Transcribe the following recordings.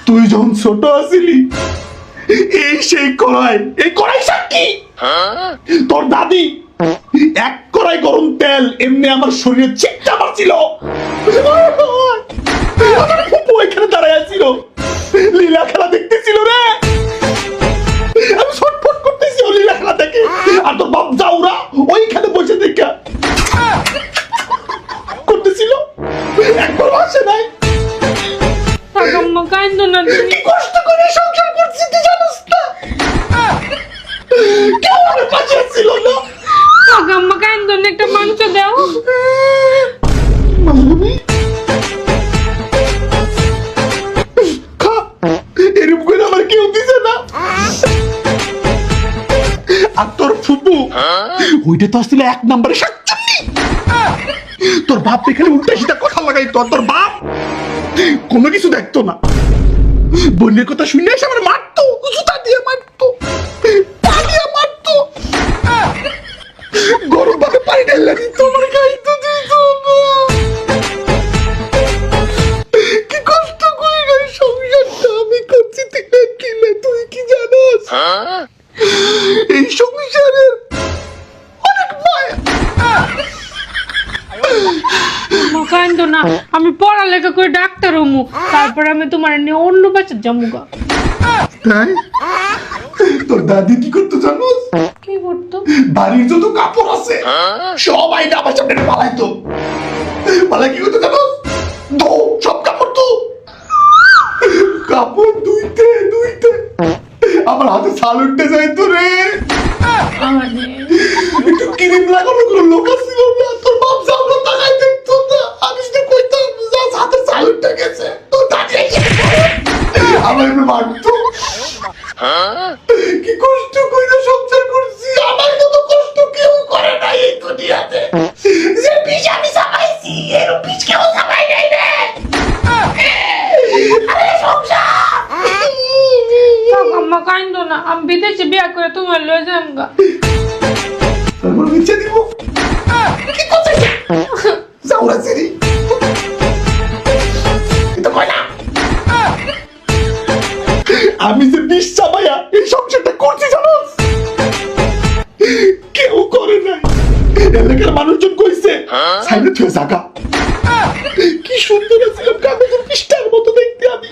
তুই যখন ছোট আছিলি এই সেই কড়াই, এই কড়াই সাক্ষী তোর দাদি এক কড়াই গরম তেল এমনি আমার শরীরে চিপটা মারছিল। আমার ফুপু ওইখানে দাঁড়ায় ছিল, লীলা খেলা দেখতেছিল রে। আমি ছটফট করতেছি ও লীলা খেলা দেখে, আর তোর বাপ জাউরা ওইখানে বসে দেখা করতেছিল, একবার আসে নাই। আম্মা কান্দো না তুমি। কি কষ্ট করে সংসার করছি তুই জানিস না? কেউ আমার পাশে ছিল না। আম্মা কান্দো না, একটা মাংস দাও। মামুনি খা, এরকম করে আমার কেউ দিছে না। আর তোর ফুপু ওইটা তো আসলে এক নম্বরে শাকচুন্নি। তোর বাপ এখানে উল্টা সিধা কথা লাগাই, তোর বাপ কোনো কিছু দেখতো না। বোনের কথা শুনে এসে আমার মারতো, জুতা দিয়ে মারতো, পা দিয়ে মারতো, গরম ভাবে পানি ঢেলে দিত আমার গায়ে তো দিত না। কি কষ্ট করে এই সংসারটা আমি করছি তিলে কিলে, তুই কি জানোস? এই সংসারের অনেক মায়া। আম্মা কান্দো না, আমি পড়ালেখা করে ডাক্তার হমু, তারপর আমি তোমার নিয়ে অন্য বাচ্চা জমুগা। তাই তোর দাদি কি করতো জানোস? কি করতো? বাড়ির যত কাপড় আছে সবাই না আমার সামনে পালাইতো। পালাই কি করতো জানোস? ধো সব কাপড় তো, কাপড় ধুইতে ধুইতে আমার হাতে ছাল উঠতে যাইতো রে। আমার নিয়ে একটু ক্রিম লাগানো কোনো লোক ছিল না, তোর বাপ যাওয়ার তাকাই দেখতো না। আমি শুধু কইতাম যা হাতে ছাল উঠতে গেছে, তোর দাদি এসে আমার এমনি মারতো। কি কষ্ট করে সংসার করছি, আমার মতো কষ্ট কেউ করে না এই দুনিয়াতে। যে বিষ আমি চাপাইছি এর বিষ কেউ চাপাই নাই রে। আরে সংসার। আম্মা কান্দো না, আমি বিদেশে বিয়া করে তোমার লয়ে যামগা। তারপর নিচে দিব কি করছিস? যাওরা সিরি এটা কই না। আমি যে বিষ চাপাইয়া এই সংসারটা করছি জানোস, কেউ করে নাই। এলাকার মানুষজন কইছে সাইডে থুয়ে জাগা। কি সুন্দর ছিলাম, কাগজের পৃষ্ঠার মতো দেখতে আমি।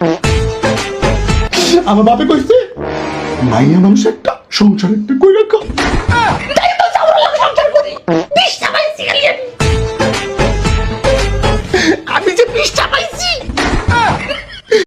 আমার বাপে কইছে মাইয়া মানুষ একটা সংসার একটা কই রাখো। তাই তো যাওয়ার লাগে সংসার করি, বিষ চাপাইছি খালি